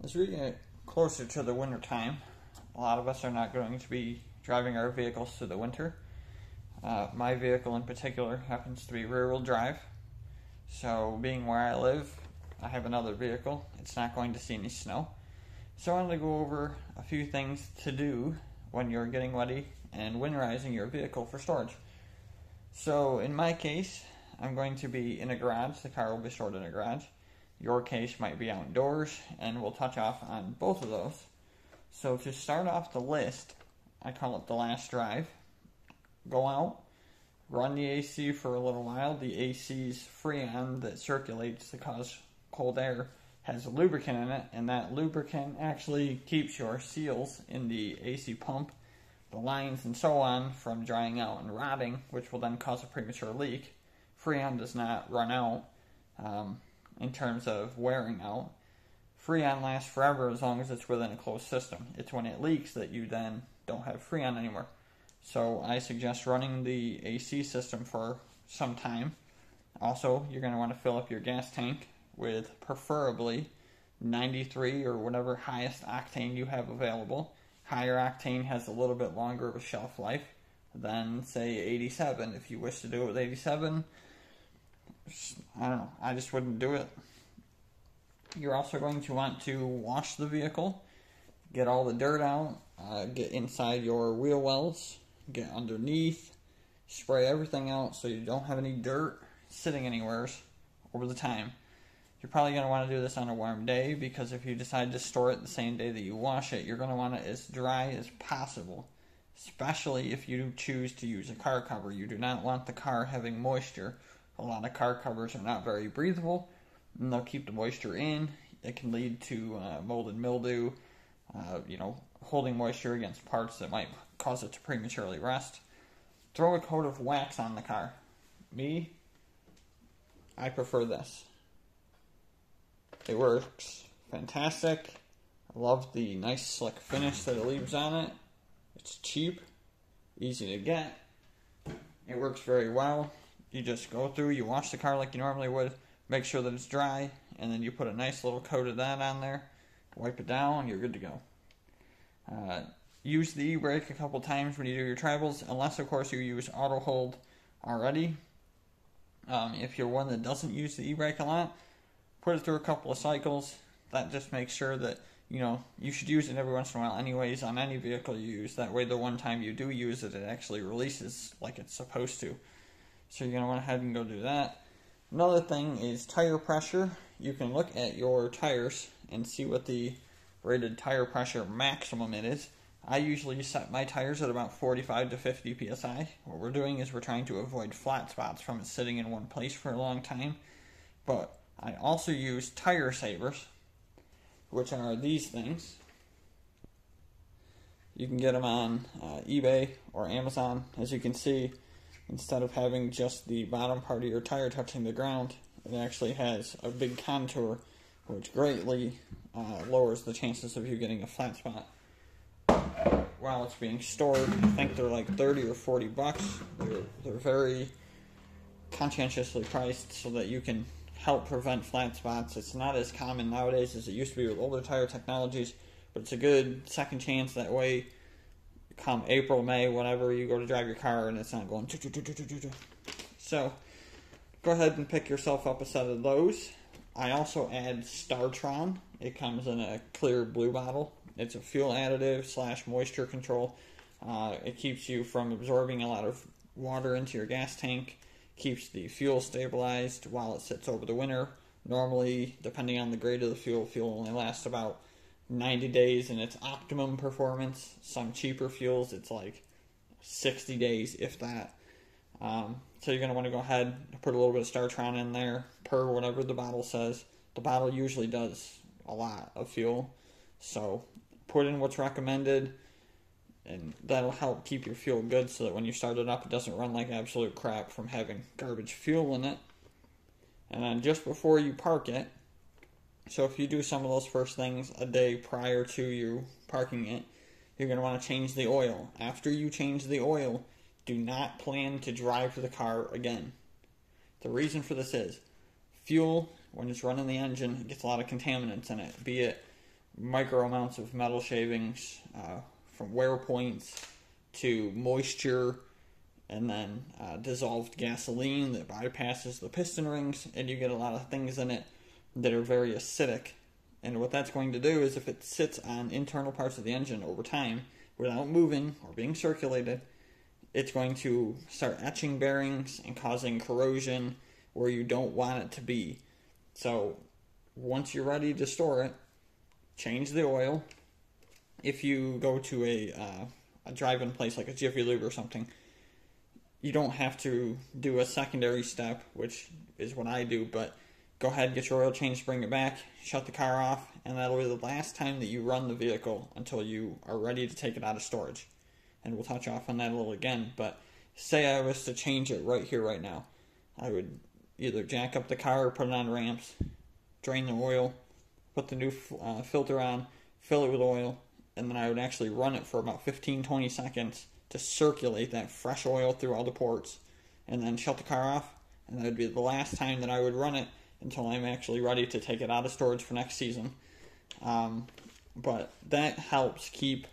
As we get closer to the winter time, a lot of us are not going to be driving our vehicles through the winter. My vehicle in particular happens to be rear-wheel drive. So being where I live, I have another vehicle. It's not going to see any snow. So I wanted to go over a few things to do when you're getting ready and winterizing your vehicle for storage. So in my case, I'm going to be in a garage. The car will be stored in a garage. Your case might be outdoors, and we'll touch off on both of those. So to start off the list, I call it the last drive. Go out, run the AC for a little while. The AC's freon that circulates to cause cold air has a lubricant in it, and that lubricant actually keeps your seals in the AC pump, the lines and so on, from drying out and rotting, which will then cause a premature leak. Freon does not run out in terms of wearing out. Freon lasts forever as long as it's within a closed system. It's when it leaks that you then don't have Freon anymore. So I suggest running the AC system for some time. Also, you're going to want to fill up your gas tank with preferably 93 or whatever highest octane you have available. Higher octane has a little bit longer of a shelf life than, say, 87. If you wish to do it with 87, I don't know, I just wouldn't do it. You're also going to want to wash the vehicle, get all the dirt out, get inside your wheel wells, get underneath, spray everything out so you don't have any dirt sitting anywhere over the time. You're probably going to want to do this on a warm day, because if you decide to store it the same day that you wash it, you're going to want it as dry as possible, especially if you choose to use a car cover. You do not want the car having moisture. A lot of car covers are not very breathable, and they'll keep the moisture in. It can lead to mold and mildew, holding moisture against parts that might cause it to prematurely rust. Throw a coat of wax on the car. I prefer this. It works fantastic. I love the nice slick finish that it leaves on it. It's cheap, easy to get. It works very well. You just go through, you wash the car like you normally would, make sure that it's dry, and then you put a nice little coat of that on there, wipe it down, you're good to go. Use the e-brake a couple times when you do your travels, unless of course you use auto hold already. If you're one that doesn't use the e-brake a lot, put it through a couple of cycles. That just makes sure that, you should use it every once in a while anyways on any vehicle you use. That way the one time you do use it, it actually releases like it's supposed to. So you're going to want to head and go do that. Another thing is tire pressure. You can look at your tires and see what the rated tire pressure maximum it is. I usually set my tires at about 45 to 50 psi. What we're doing is we're trying to avoid flat spots from it sitting in one place for a long time. But I also use tire savers, which are these things. You can get them on eBay or Amazon. As you can see, instead of having just the bottom part of your tire touching the ground, it actually has a big contour, which greatly lowers the chances of you getting a flat spot. While it's being stored, I think they're like 30 or 40 bucks. They're very conscientiously priced so that you can help prevent flat spots. It's not as common nowadays as it used to be with older tire technologies, but it's a good second chance. That way, come April, May, whenever you go to drive your car and it's not going. So go ahead and pick yourself up a set of those. I also add Startron. It comes in a clear blue bottle. It's a fuel additive / moisture control. It keeps you from absorbing a lot of water into your gas tank. Keeps the fuel stabilized while it sits over the winter. Normally, depending on the grade of the fuel only lasts about 90 days in its optimum performance. Some cheaper fuels, it's like 60 days, if that. So you're going to want to go ahead and put a little bit of Startron in there, per whatever the bottle says. The bottle usually does a lot of fuel, so put in what's recommended, and that'll help keep your fuel good so that when you start it up, it doesn't run like absolute crap from having garbage fuel in it. And then just before you park it, so if you do some of those first things a day prior to you parking it, you're going to want to change the oil. After you change the oil, do not plan to drive the car again. The reason for this is, fuel, when it's running the engine, it gets a lot of contaminants in it, be it micro amounts of metal shavings, from wear points to moisture, and then dissolved gasoline that bypasses the piston rings, and you get a lot of things in it that are very acidic. And what that's going to do is, if it sits on internal parts of the engine over time without moving or being circulated, it's going to start etching bearings and causing corrosion where you don't want it to be. So once you're ready to store it, change the oil. If you go to a drive-in place like a Jiffy Lube or something, you don't have to do a secondary step, which is what I do, but go ahead, get your oil changed, bring it back, shut the car off, and that'll be the last time that you run the vehicle until you are ready to take it out of storage. And we'll touch off on that a little again, but say I was to change it right here, right now, I would either jack up the car or put it on ramps, drain the oil, put the new filter on, fill it with oil, and then I would actually run it for about 15-20 seconds to circulate that fresh oil through all the ports, and then shut the car off, and that would be the last time that I would run it until I'm actually ready to take it out of storage for next season. But that helps keep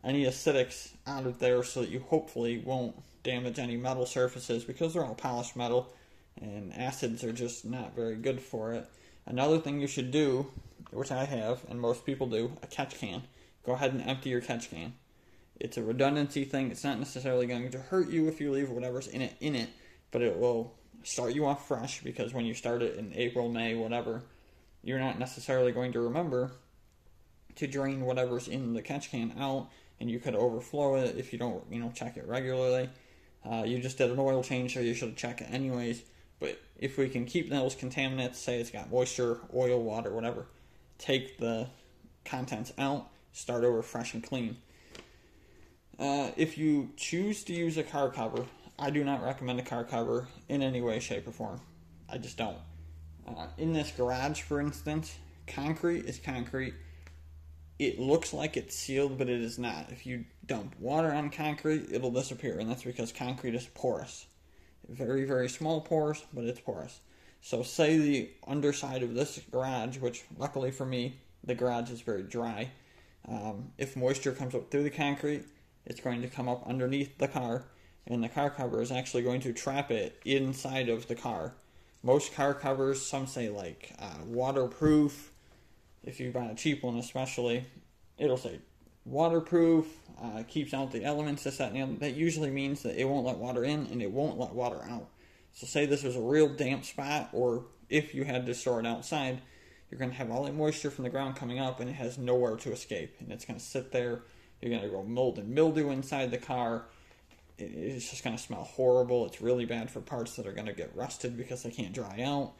any acidics out of there so that you hopefully won't damage any metal surfaces, because they're all polished metal and acids are just not very good for it. Another thing you should do, which I have and most people do, a catch can. Go ahead and empty your catch can. It's a redundancy thing. It's not necessarily going to hurt you if you leave whatever's in it, but it will start you off fresh, because when you start it in April, May, whatever, you're not necessarily going to remember to drain whatever's in the catch can out, and you could overflow it if you don't, check it regularly. You just did an oil change, so you should check it anyways. But if we can keep those contaminants, say it's got moisture, oil, water, whatever, take the contents out, start over fresh and clean. If you choose to use a car cover, I do not recommend a car cover in any way, shape, or form. I just don't. In this garage, for instance, concrete is concrete. It looks like it's sealed, but it is not. If you dump water on concrete, it'll disappear, and that's because concrete is porous. Very, very small pores, but it's porous. So say the underside of this garage, which luckily for me, the garage is very dry. If moisture comes up through the concrete, it's going to come up underneath the car, and the car cover is actually going to trap it inside of the car. Most car covers, some say like waterproof. If you buy a cheap one especially, it'll say waterproof, keeps out the elements, this, that, and the other. That usually means that it won't let water in and it won't let water out. So say this was a real damp spot, or if you had to store it outside, you're going to have all that moisture from the ground coming up and it has nowhere to escape. And it's going to sit there. You're going to grow mold and mildew inside the car. It's just going to smell horrible. It's really bad for parts that are going to get rusted because they can't dry out.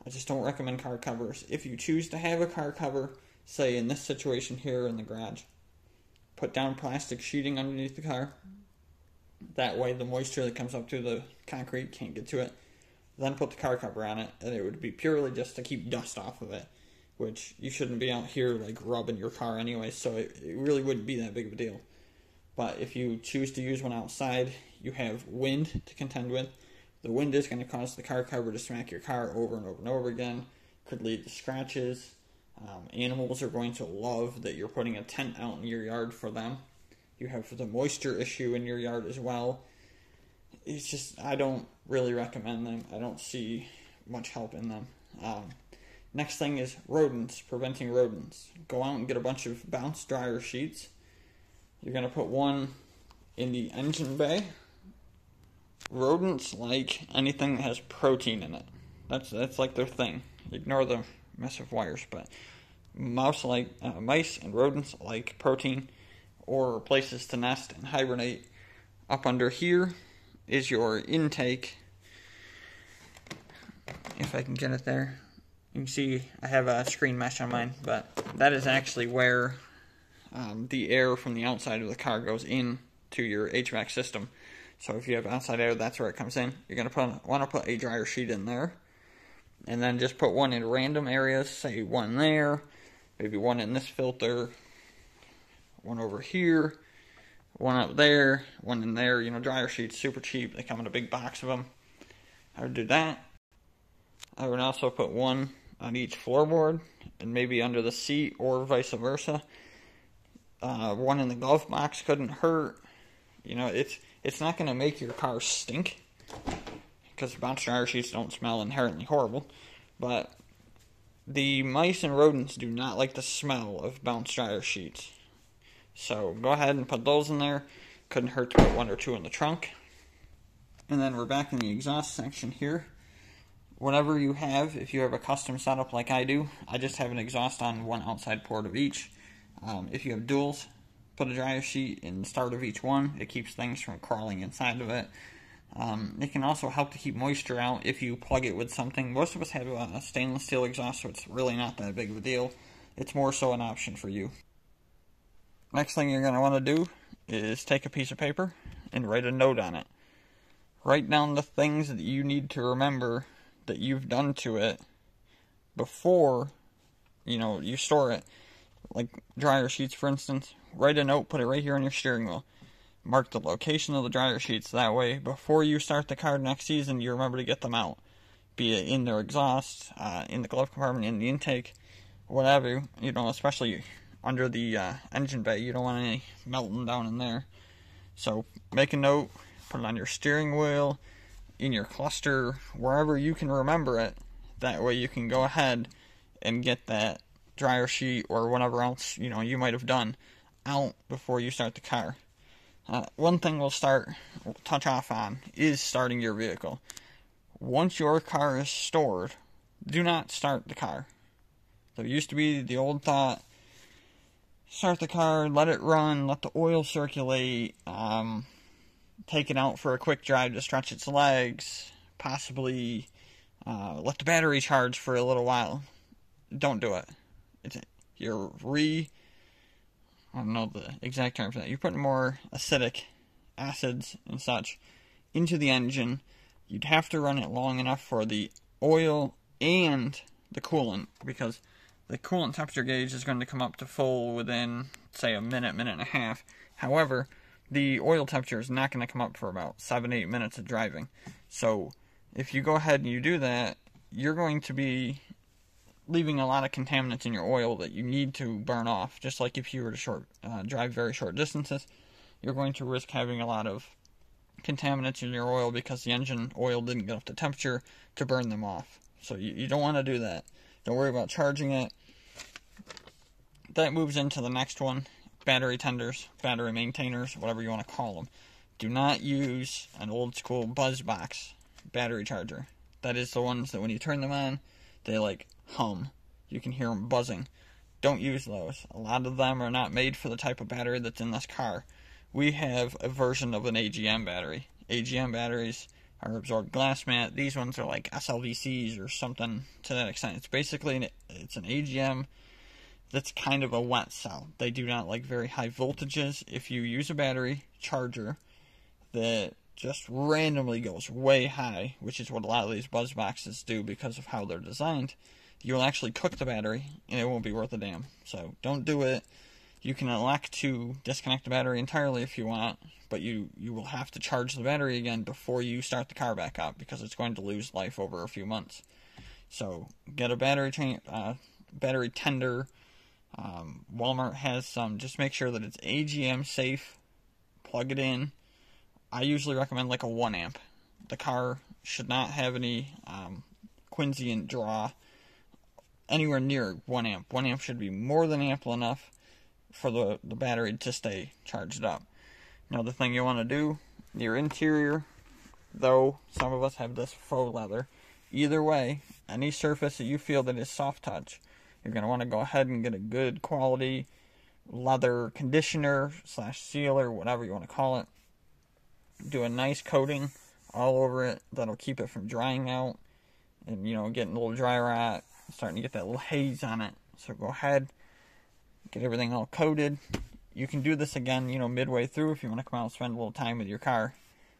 I just don't recommend car covers. If you choose to have a car cover, say in this situation here in the garage, put down plastic sheeting underneath the car. That way the moisture that comes up through the concrete can't get to it. Then put the car cover on it, and it would be purely just to keep dust off of it, which you shouldn't be out here like rubbing your car anyway, so it really wouldn't be that big of a deal. But if you choose to use one outside, you have wind to contend with. The wind is going to cause the car cover to smack your car over and over and over again. Could lead to scratches. Animals are going to love that you're putting a tent out in your yard for them. You have the moisture issue in your yard as well. It's just, I don't really recommend them. I don't see much help in them. Next thing is rodents, preventing rodents. Go out and get a bunch of bounce dryer sheets. You're going to put one in the engine bay. Rodents like anything that has protein in it. That's like their thing. Ignore the mess of wires, but mice and rodents like protein or places to nest and hibernate. Up under here is your intake. If I can get it there. You can see I have a screen mesh on mine, but that is actually where the air from the outside of the car goes in to your HVAC system. So if you have outside air, that's where it comes in. You're going to want to put a dryer sheet in there. And then just put one in random areas. Say one there. Maybe one in this filter. One over here. One up there. One in there. Dryer sheets, super cheap. They come in a big box of them. I would do that. I would also put one on each floorboard, and maybe under the seat or vice versa. One in the glove box couldn't hurt. You know, it's not going to make your car stink, because bounce dryer sheets don't smell inherently horrible, but the mice and rodents do not like the smell of bounce dryer sheets. So go ahead and put those in there. Couldn't hurt to put one or two in the trunk. And then we're back in the exhaust section here. Whatever you have, if you have a custom setup like I do, I just have an exhaust on one outside port of each. If you have duals, put a dryer sheet in the start of each one. It keeps things from crawling inside of it. It can also help to keep moisture out if you plug it with something. Most of us have a stainless steel exhaust, so it's really not that big of a deal. It's more so an option for you. Next thing you're going to want to do is take a piece of paper and write a note on it. Write down the things that you need to remember that you've done to it before, you store it. Like dryer sheets, for instance. Write a note, put it right here on your steering wheel. Mark the location of the dryer sheets. That way, before you start the car next season, you remember to get them out. Be it in their exhaust, in the glove compartment, in the intake, whatever. Especially under the engine bay. You don't want any melting down in there. So make a note, put it on your steering wheel, in your cluster, wherever you can remember it. That way you can go ahead and get that dryer sheet or whatever else you might have done out before you start the car. One thing we'll touch off on is starting your vehicle. Once your car is stored, do not start the car. There used to be the old thought, start the car, let it run, let the oil circulate, take it out for a quick drive to stretch its legs, possibly let the battery charge for a little while. Don't do it. I don't know the exact term for that. You're putting more acidic acids and such into the engine. You'd have to run it long enough for the oil and the coolant, because the coolant temperature gauge is going to come up to full within, say, a minute and a half. However, the oil temperature is not going to come up for about 7-8 minutes of driving. So if you go ahead and you do that, you're going to be leaving a lot of contaminants in your oil that you need to burn off. Just like if you were to drive very short distances, you're going to risk having a lot of contaminants in your oil because the engine oil didn't get up to temperature to burn them off. So you don't want to do that. Don't worry about charging it. That moves into the next one. Battery tenders, battery maintainers, whatever you want to call them. Do not use an old school buzz box battery charger. That is the ones that when you turn them on, they hum. You can hear them buzzing. Don't use those. A lot of them are not made for the type of battery that's in this car. We have a version of an AGM battery. AGM batteries are absorbed glass mat. These ones are like SLVCs or something to that extent. It's basically it's an AGM that's kind of a wet cell. They do not like very high voltages. If you use a battery charger that just randomly goes way high, which is what a lot of these buzz boxes do because of how they're designed, you'll actually cook the battery and it won't be worth a damn. So don't do it. You can elect to disconnect the battery entirely if you want, but you will have to charge the battery again before you start the car back up, because it's going to lose life over a few months. So get a battery tender. Walmart has some. Just make sure that it's AGM safe. Plug it in. I usually recommend a 1 amp. The car should not have any quinscent draw anywhere near 1 amp. 1 amp should be more than ample enough for the battery to stay charged up. Another thing you want to do, your interior, though some of us have this faux leather. Either way, any surface that you feel that is soft touch, you're going to want to go ahead and get a good quality leather conditioner / sealer, whatever you want to call it. Do a nice coating all over it. That'll keep it from drying out and, getting a little dry rot, starting to get that little haze on it. So go ahead, get everything all coated. You can do this again, midway through if you want to come out and spend a little time with your car.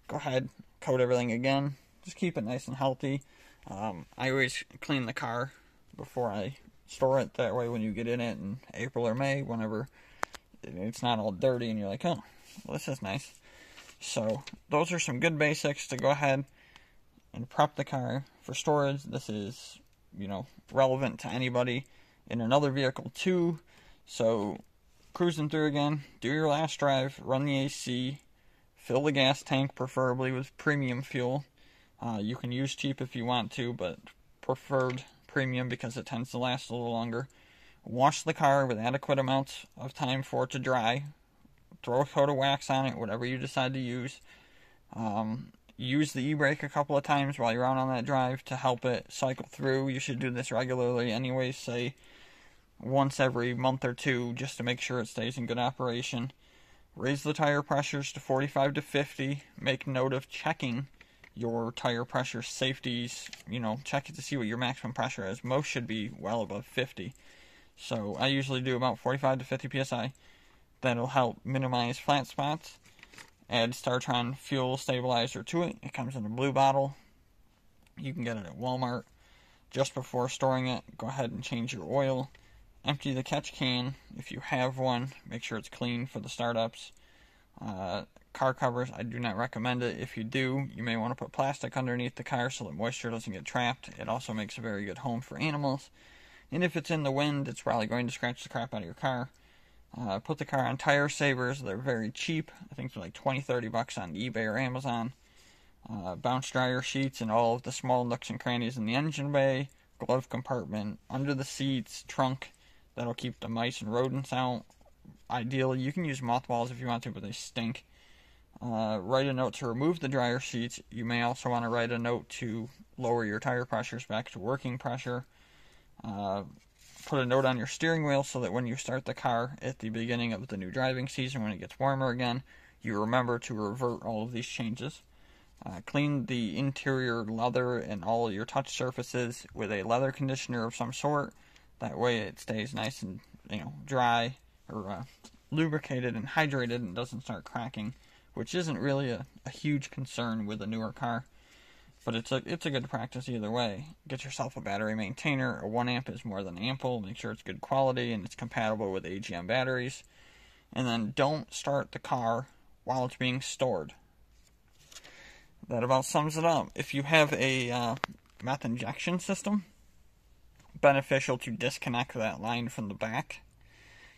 Go ahead, coat everything again. Just keep it nice and healthy. I always clean the car before I store it. That way when you get in it in April or May, whenever it's not all dirty and you're like, oh, well, this is nice. So those are some good basics to go ahead and prep the car for storage. This is relevant to anybody in another vehicle too. So cruising through again, do your last drive, run the AC, fill the gas tank, preferably with premium fuel. You can use cheap if you want to, but preferred premium because it tends to last a little longer. Wash the car with adequate amounts of time for it to dry. Throw a coat of wax on it, whatever you decide to use. Use the e-brake a couple of times while you're out on that drive to help it cycle through. You should do this regularly anyways, say once every month or two, just to make sure it stays in good operation. Raise the tire pressures to 45 to 50. Make note of checking your tire pressure safeties. Check it to see what your maximum pressure is. Most should be well above 50. So I usually do about 45 to 50 psi. That'll help minimize flat spots. Add Startron fuel stabilizer to it. It comes in a blue bottle. You can get it at Walmart. Just before storing it, go ahead and change your oil. Empty the catch can if you have one. Make sure it's clean for the startups. Car covers, I do not recommend it. If you do, you may want to put plastic underneath the car so that moisture doesn't get trapped. It also makes a very good home for animals. And if it's in the wind, it's probably going to scratch the crap out of your car. Put the car on tire savers. They're very cheap. I think they're like $20-30 on eBay or Amazon. Bounce dryer sheets and all of the small nooks and crannies in the engine bay, glove compartment, under the seats, trunk. That'll keep the mice and rodents out. Ideally, you can use mothballs if you want to, but they stink. Write a note to remove the dryer sheets. You may also want to write a note to lower your tire pressures back to working pressure. Put a note on your steering wheel so that when you start the car at the beginning of the new driving season, when it gets warmer again, you remember to revert all of these changes. Clean the interior leather and all your touch surfaces with a leather conditioner of some sort. That way it stays nice and dry or lubricated and hydrated and doesn't start cracking, which isn't really a huge concern with a newer car. But it's a good practice either way. Get yourself a battery maintainer. A 1 amp is more than ample. Make sure it's good quality and it's compatible with AGM batteries. And then don't start the car while it's being stored. That about sums it up. If you have a meth injection system, beneficial to disconnect that line from the back.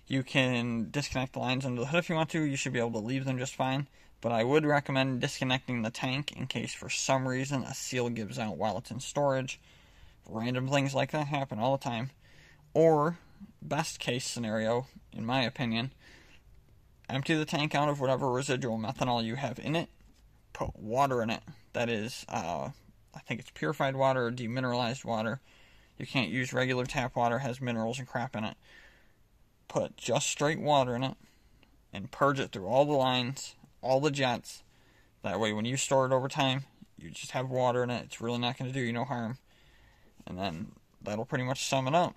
You can disconnect the lines under the hood if you want to. You should be able to leave them just fine. But I would recommend disconnecting the tank in case for some reason a seal gives out while it's in storage. Random things like that happen all the time. Or, best case scenario, in my opinion, empty the tank out of whatever residual methanol you have in it. Put water in it. That is, I think it's purified water or demineralized water. You can't use regular tap water. It has minerals and crap in it. Put just straight water in it and purge it through all the lines, all the jets. That way when you store it over time, you just have water in it. It's really not going to do you no harm. And then that'll pretty much sum it up.